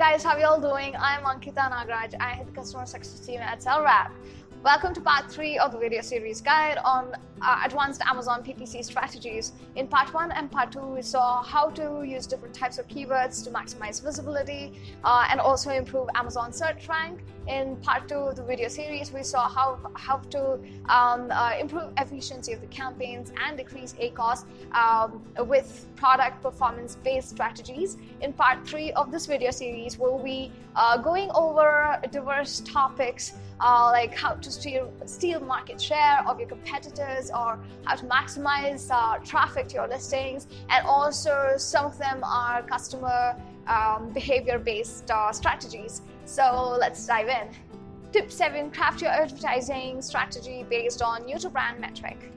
guys, how are you all doing? I'm Ankita Nagraj. I head the customer success team at SellerApp. Welcome to part 3 of the video series guide on advanced Amazon PPC strategies. In part 1 and part 2, we saw how to use different types of keywords to maximize visibility and also improve Amazon search rank. In part 2 of the video series, we saw how to improve efficiency of the campaigns and decrease ACoS with product performance-based strategies. In part 3 of this video series, we'll be going over diverse topics like how to steal market share of your competitors, or how to maximize traffic to your listings, and also some of them are customer behavior-based strategies. So let's dive in. Tip 7, craft your advertising strategy based on new to brand metric.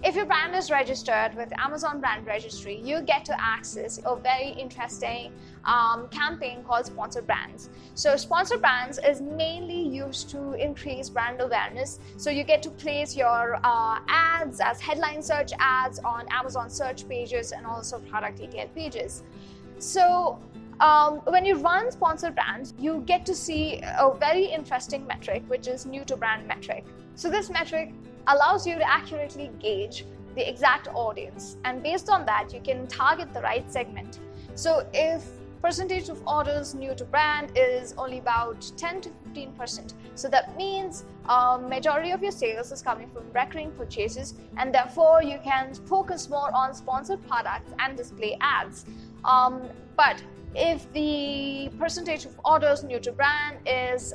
If your brand is registered with Amazon Brand Registry, you get to access a very interesting campaign called Sponsored Brands. So Sponsored Brands is mainly used to increase brand awareness. So you get to place your ads as headline search ads on Amazon search pages and also product detail pages. So when you run Sponsored Brands, you get to see a very interesting metric, which is new to brand metric. So this metric allows you to accurately gauge the exact audience, and based on that you can target the right segment. So if percentage of orders new to brand is only about 10 to 15%, so that means majority of your sales is coming from recurring purchases, and therefore you can focus more on sponsored products and display ads. But if the percentage of orders new to brand is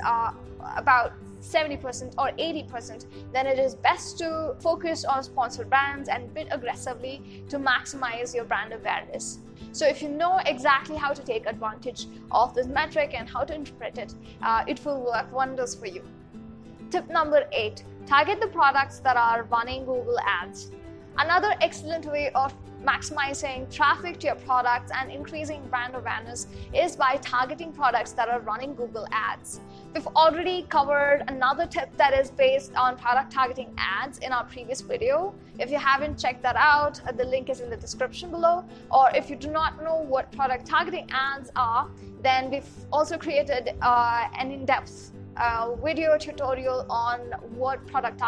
about 70% or 80%, then it is best to focus on sponsored brands and bid aggressively to maximize your brand awareness. So if you know exactly how to take advantage of this metric and how to interpret it, it will work wonders for you. Tip number 8, target the products that are running Google Ads. Another excellent way of maximizing traffic to your products and increasing brand awareness is by targeting products that are running Google Ads. We've already covered another tip that is based on product targeting ads in our previous video. If you haven't checked that out, the link is in the description below. Or if you do not know what product targeting ads are, then we've also created an in-depth video tutorial on what product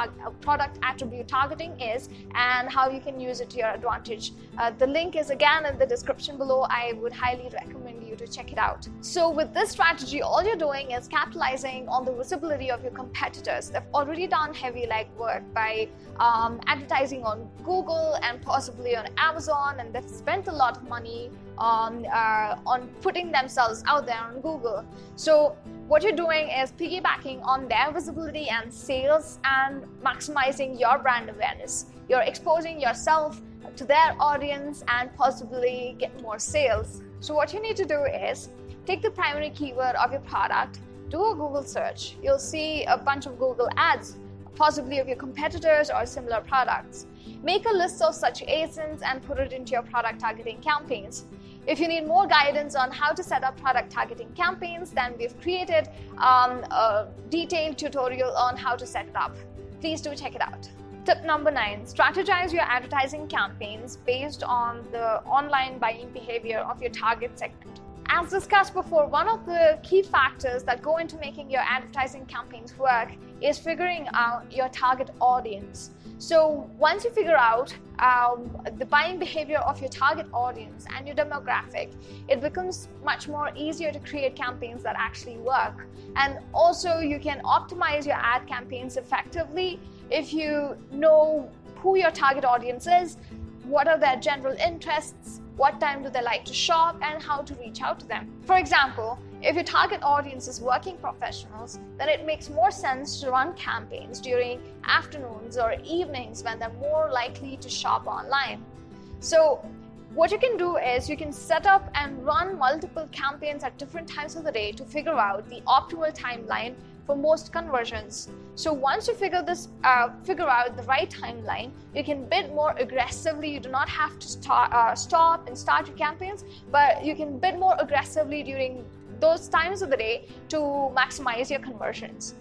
attribute targeting is and how you can use it to your advantage. The link is again in the description below. I would highly recommend you to check it out. So with this strategy, all you're doing is capitalizing on the visibility of your competitors. They've already done heavy legwork by advertising on Google and possibly on Amazon, and they've spent a lot of money on putting themselves out there on Google. So what you're doing is piggybacking on their visibility and sales and maximizing your brand awareness. You're exposing yourself to their audience and possibly get more sales. So what you need to do is take the primary keyword of your product, do a Google search. You'll see a bunch of Google ads, possibly of your competitors or similar products. Make a list of such ASINs and put it into your product targeting campaigns. If you need more guidance on how to set up product targeting campaigns, then we've created a detailed tutorial on how to set it up. Please do check it out. Tip number 9, strategize your advertising campaigns based on the online buying behavior of your target segment. As discussed before, one of the key factors that go into making your advertising campaigns work is figuring out your target audience. So once you figure out the buying behavior of your target audience and your demographic, it becomes much more easier to create campaigns that actually work. And also you can optimize your ad campaigns effectively if you know who your target audience is, what are their general interests, what time do they like to shop, and how to reach out to them. For example, if your target audience is working professionals, then it makes more sense to run campaigns during afternoons or evenings when they're more likely to shop online. So what you can do is you can set up and run multiple campaigns at different times of the day to figure out the optimal timeline for most conversions. So once you figure out the right timeline, you can bid more aggressively. You do not have to stop and start your campaigns, but you can bid more aggressively during those times of the day to maximize your conversions.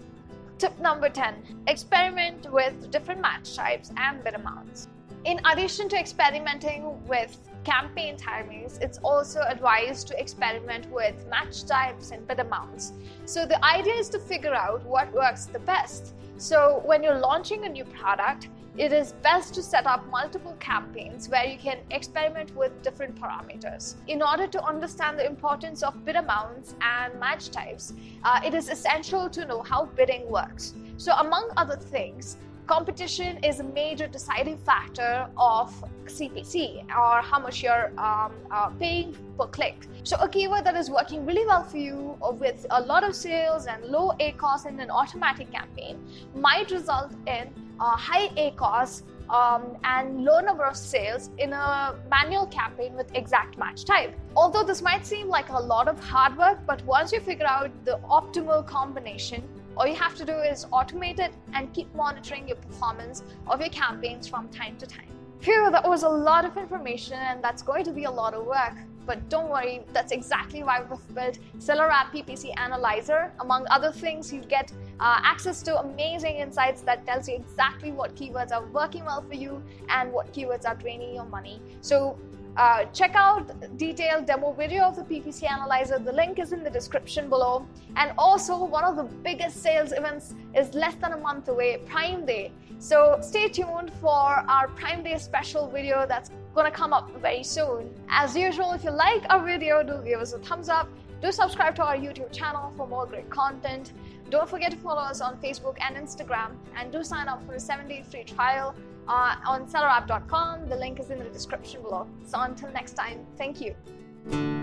Tip number 10, experiment with different match types and bid amounts. In addition to experimenting with campaign timings, it's also advised to experiment with match types and bid amounts. So the idea is to figure out what works the best. So when you're launching a new product, it is best to set up multiple campaigns where you can experiment with different parameters. In order to understand the importance of bid amounts and match types, it is essential to know how bidding works. So among other things, competition is a major deciding factor of CPC, or how much you're paying per click. So a keyword that is working really well for you with a lot of sales and low ACoS in an automatic campaign might result in high ACoS and low number of sales in a manual campaign with exact match type. Although this might seem like a lot of hard work, but once you figure out the optimal combination, all you have to do is automate it and keep monitoring your performance of your campaigns from time to time. Phew, that was a lot of information, and that's going to be a lot of work. But don't worry, that's exactly why we've built SellerApp PPC Analyzer. Among other things, you get access to amazing insights that tells you exactly what keywords are working well for you and what keywords are draining your money. So check out the detailed demo video of the PPC Analyzer. The link is in the description below. And also, one of the biggest sales events is less than a month away, Prime Day. So stay tuned for our Prime Day special video that's going to come up very soon. As usual, if you like our video, do give us a thumbs up. Do subscribe to our YouTube channel for more great content. Don't forget to follow us on Facebook and Instagram, and do sign up for a 7-day free trial on SellerApp.com. The link is in the description below. So until next time, thank you.